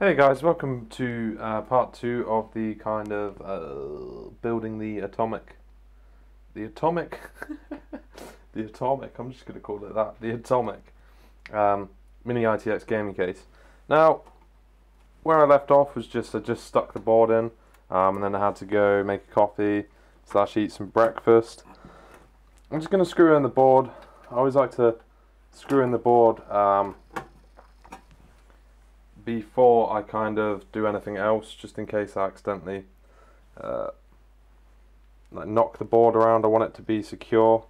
Hey guys, welcome to part two of the kind of building the atomic, the atomic, I'm just going to call it that, the atomic mini-itx gaming case. Now, where I left off was I just stuck the board in, and then I had to go make a coffee / eat some breakfast. I'm just going to screw in the board. I always like to screw in the board before I kind of do anything else, just in case I accidentally like knock the board around. I want it to be secure.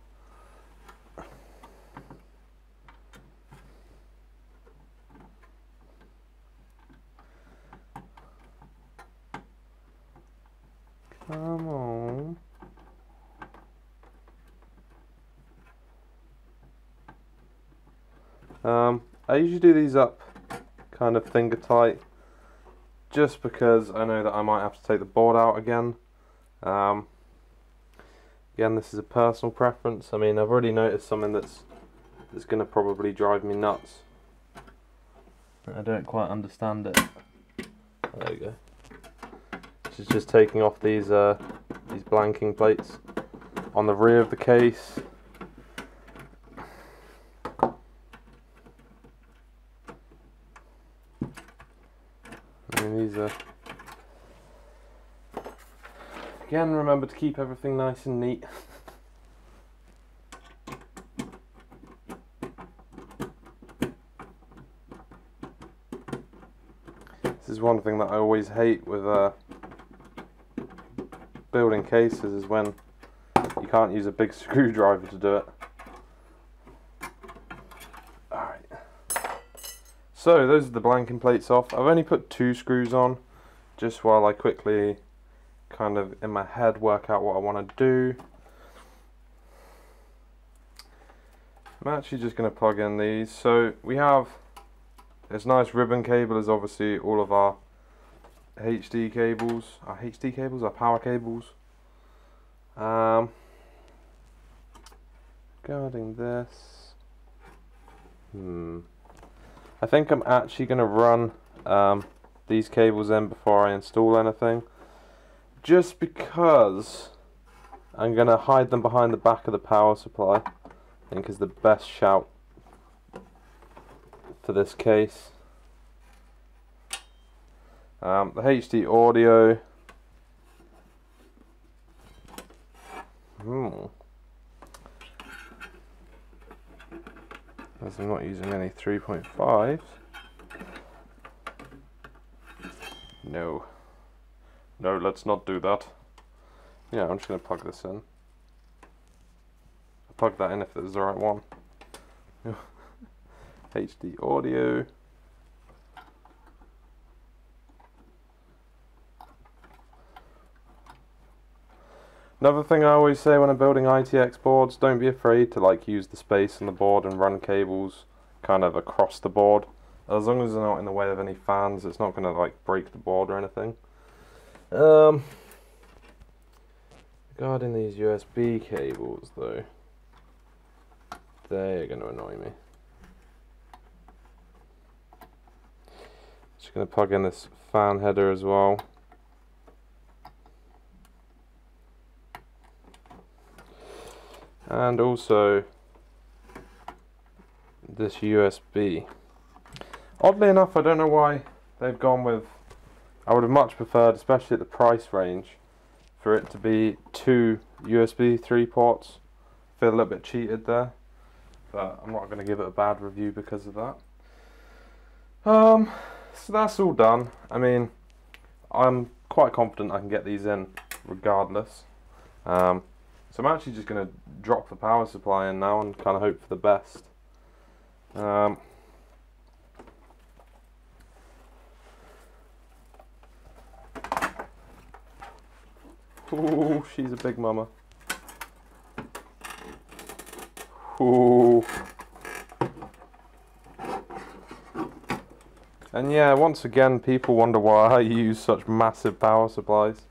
Come on. I usually do these up kind of finger tight, just because I know that I might have to take the board out again. Again, this is a personal preference. I mean, I've already noticed something that's going to probably drive me nuts. I don't quite understand it. There we go. This is just taking off these blanking plates on the rear of the case. I mean, these are, again, remember to keep everything nice and neat. This is one thing that I always hate with building cases, is when you can't use a big screwdriver to do it. Alright. So those are the blanking plates off. I've only put 2 screws on, just while I quickly kind of in my head work out what I want to do. I'm actually just going to plug in these. So we have this nice ribbon cable, is obviously all of our HD cables, our power cables. Regarding this, I think I'm actually going to run these cables in before I install anything, just because I'm going to hide them behind the back of the power supply. I think is the best shout for this case. The HD audio, as I'm not using any 3.5s. No, let's not do that. Yeah, I'm just going to plug this in. I'll plug that in if it's the right one. HD audio. Another thing I always say when I'm building ITX boards, don't be afraid to use the space on the board and run cables kind of across the board. As long as they're not in the way of any fans, it's not going to break the board or anything. Regarding these USB cables though, they are going to annoy me. Just going to plug in this fan header as well. And also this USB. Oddly enough, I don't know why they've gone with, I would have much preferred, especially at the price range, for it to be 2 USB 3 ports. I feel a little bit cheated there, but I'm not going to give it a bad review because of that. So that's all done. I mean, I'm quite confident I can get these in regardless. So I'm actually just going to drop the power supply in now and kind of hope for the best. Ooh, she's a big mama. Ooh. And yeah, once again, people wonder why I use such massive power supplies.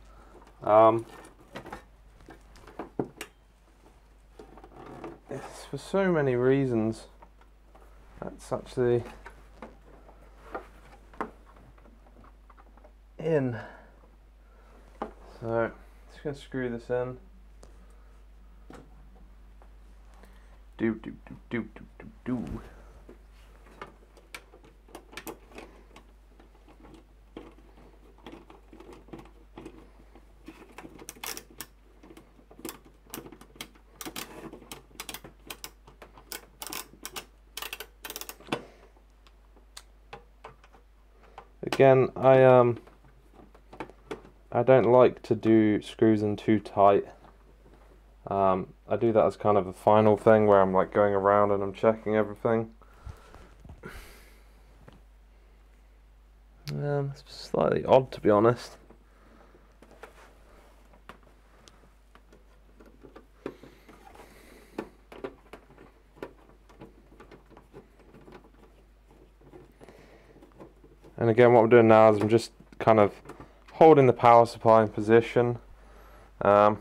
It's for so many reasons. That's actually in. So just gonna screw this in. Do. Again, I don't like to do screws in too tight. I do that as kind of a final thing where I'm like going around and I'm checking everything. It's slightly odd, to be honest. And again, what I'm doing now is I'm just kind of holding the power supply in position. I'm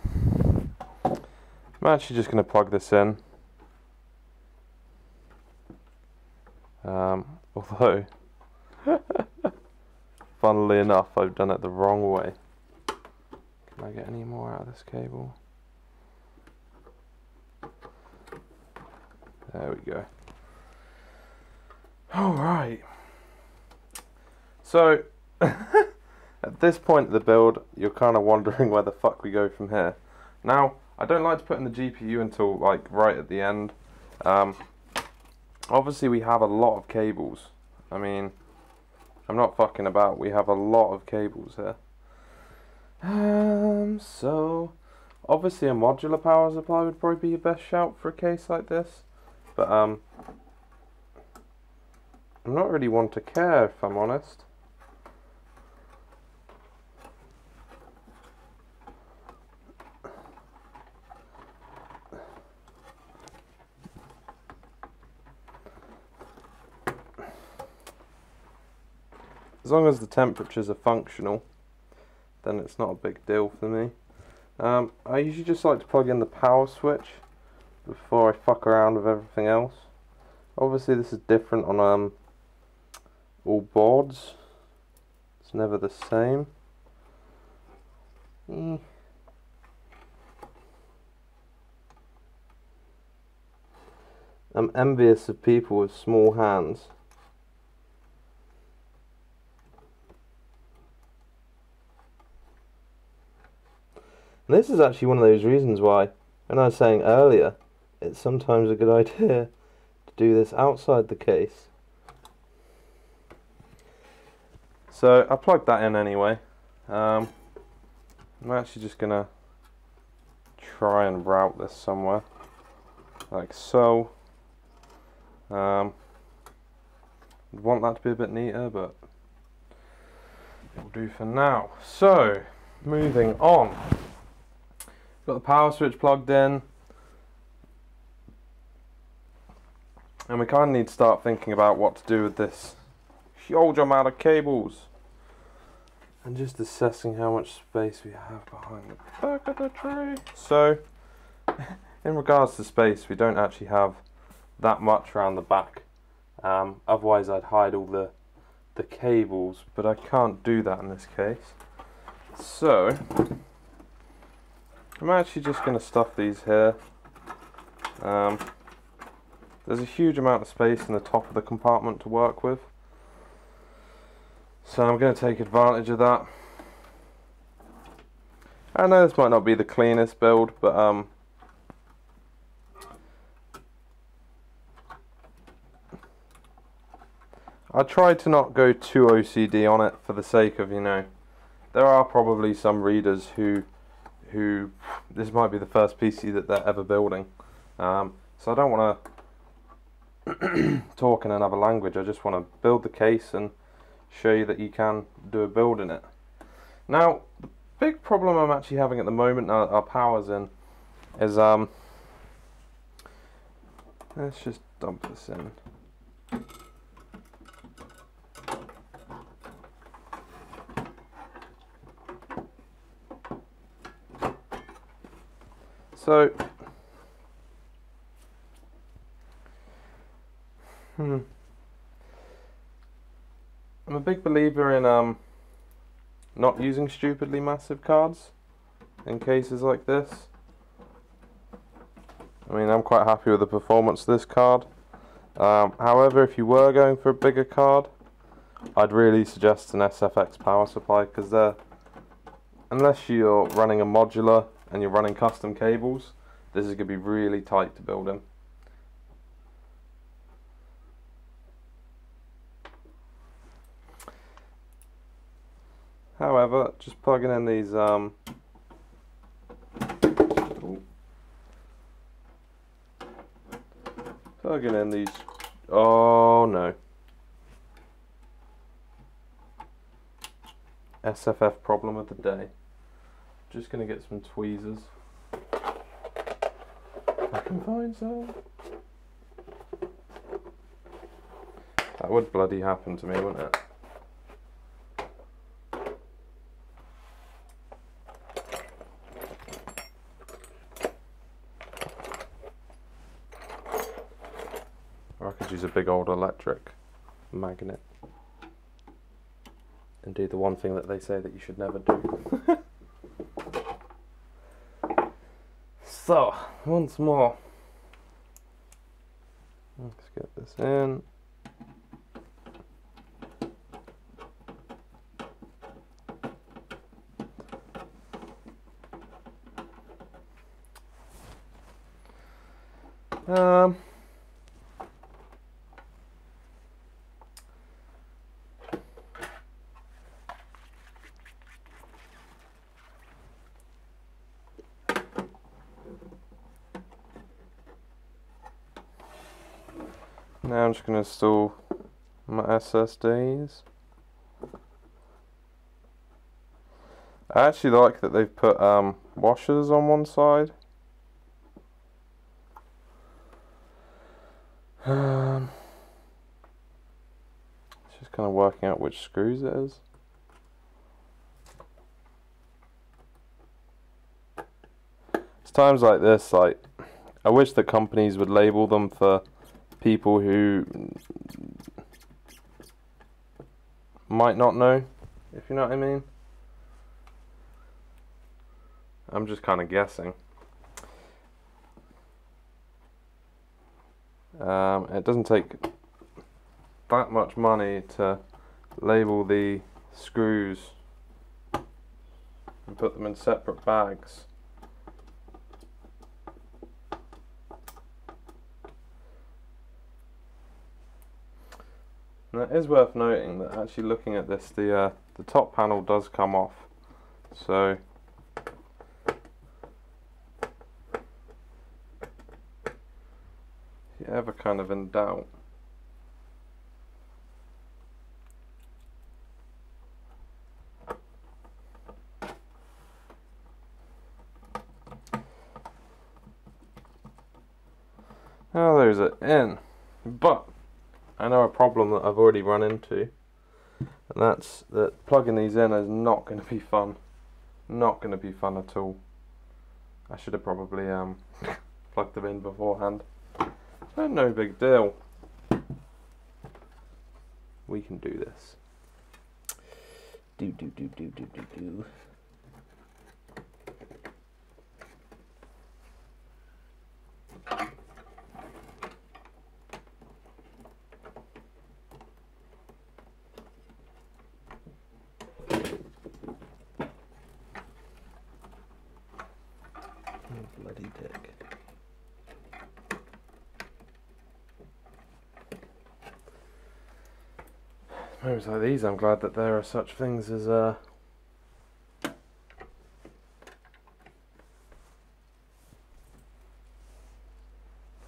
actually just going to plug this in. Although, funnily enough, I've done it the wrong way. Can I get any more out of this cable? There we go. Alright. So, at this point of the build, you're kind of wondering where the fuck we go from here. Now, I don't like to put in the GPU until like right at the end. Obviously we have a lot of cables. I mean, I'm not fucking about, we have a lot of cables here. So, obviously a modular power supply would probably be your best shout for a case like this. But, I'm not really one to care, if I'm honest. As long as the temperatures are functional, then it's not a big deal for me. I usually just like to plug in the power switch before I fuck around with everything else. Obviously this is different on all boards. It's never the same. I'm envious of people with small hands. And this is actually one of those reasons why, when I was saying earlier, it's sometimes a good idea to do this outside the case. So I plugged that in anyway. I'm actually just gonna try and route this somewhere, like so. I'd want that to be a bit neater, but it'll do for now. So, moving on. Got the power switch plugged in, and we kind of need to start thinking about what to do with this huge amount of cables, and just assessing how much space we have behind the back of the tray. So, in regards to space, we don't actually have that much around the back. Otherwise I'd hide all the cables, but I can't do that in this case. So I'm actually just going to stuff these here. There's a huge amount of space in the top of the compartment to work with, so I'm going to take advantage of that. I know this might not be the cleanest build, but I try to not go too OCD on it for the sake of, you know, there are probably some readers who this might be the first PC that they're ever building. So I don't want to talk in another language. I just want to build the case and show you that you can do a build in it. Now, the big problem I'm actually having at the moment, now that our power's in, is let's just dump this in. So, I'm a big believer in not using stupidly massive cards in cases like this. I mean, I'm quite happy with the performance of this card. However, if you were going for a bigger card, I'd really suggest an SFX power supply, because unless you're running a modular and you're running custom cables, this is going to be really tight to build in. However, just plugging in these oh no, SFF problem of the day. Just gonna get some tweezers. I can find some. That would bloody happen to me, wouldn't it? Or I could use a big old electric magnet and do the one thing that they say that you should never do. So, once more, let's get this in. Now I'm just going to install my SSDs. I actually like that they've put washers on one side. It's just kind of working out which screws it is. It's times like this, like, I wish that companies would label them for people who might not know, if you know what I mean. I'm just kind of guessing. It doesn't take that much money to label the screws and put them in separate bags. And it is worth noting that actually looking at this, the top panel does come off. So if you're ever kind of in doubt, now there's it in. But I know a problem that I've already run into, and that's that plugging these in is not going to be fun. Not going to be fun at all. I should have probably plugged them in beforehand. But no big deal. We can do this. Do. Bloody dick. Moments like these, I'm glad that there are such things as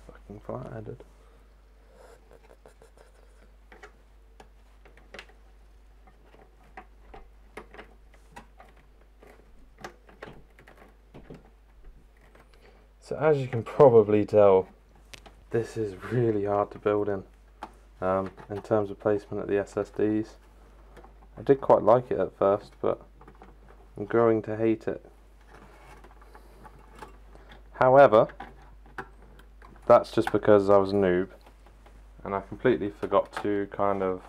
fucking fire-headed. So as you can probably tell, this is really hard to build in terms of placement of the SSDs. I did quite like it at first, but I'm growing to hate it. However, that's just because I was a noob, and I completely forgot to kind of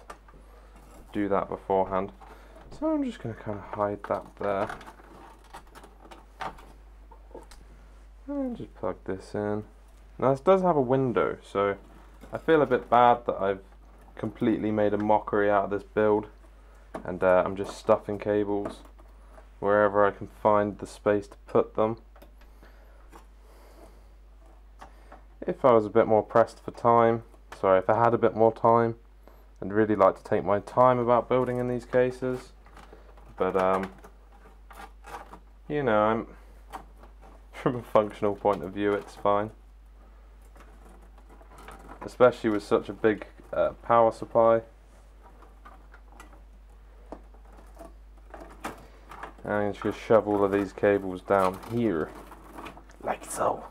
do that beforehand. So So I'm just going to kind of hide that there. And just plug this in. Now this does have a window, so I feel a bit bad that I've completely made a mockery out of this build, and I'm just stuffing cables wherever I can find the space to put them. If I was a bit more pressed for time, sorry, if I had a bit more time, I'd really like to take my time about building in these cases, but you know, from a functional point of view it's fine, especially with such a big power supply. And I'm just going to shove all of these cables down here, like so.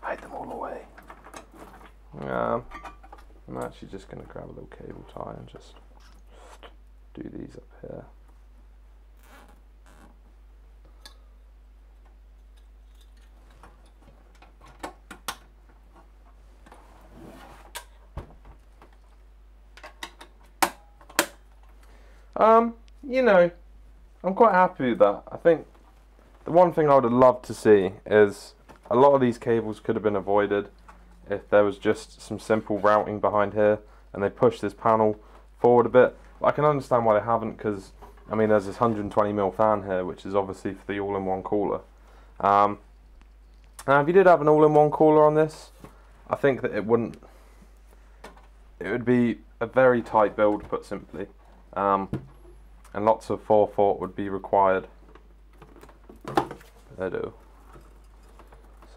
Hide them all away. I'm actually just going to grab a little cable tie and just do these up here. You know, I'm quite happy with that. I think the one thing I would have loved to see is a lot of these cables could have been avoided if there was just some simple routing behind here and they pushed this panel forward a bit. But I can understand why they haven't, because I mean there's this 120mm fan here, which is obviously for the all-in-one cooler. Now if you did have an all-in-one cooler on this, I think that it would be a very tight build, put simply. And lots of forethought would be required. I do.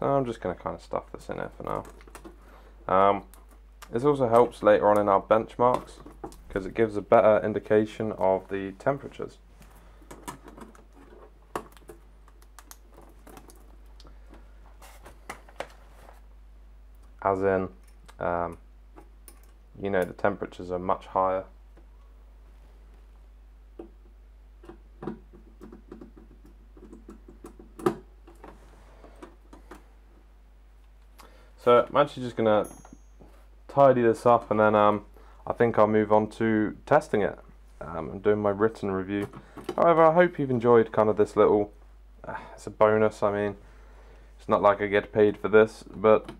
So I'm just going to kind of stuff this in here for now. This also helps later on in our benchmarks, because it gives a better indication of the temperatures. As in, you know, the temperatures are much higher. So I'm actually just going to tidy this up, and then I think I'll move on to testing it and doing my written review. However, I hope you've enjoyed kind of this little, it's a bonus. I mean, it's not like I get paid for this, but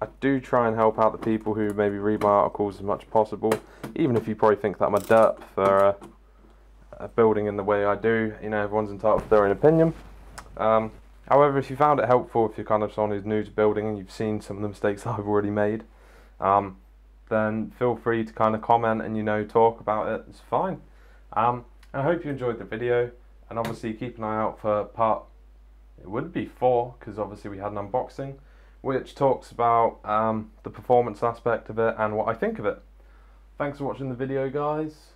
I do try and help out the people who maybe read my articles as much as possible, even if you probably think that I'm a derp for building in the way I do. You know, everyone's entitled to their own opinion. However, if you found it helpful, if you're kind of someone who's new to building and you've seen some of the mistakes I've already made, then feel free to kind of comment and, you know, talk about it. It's fine. I hope you enjoyed the video, and obviously keep an eye out for part, it would be 4, because obviously we had an unboxing, which talks about the performance aspect of it and what I think of it. Thanks for watching the video, guys.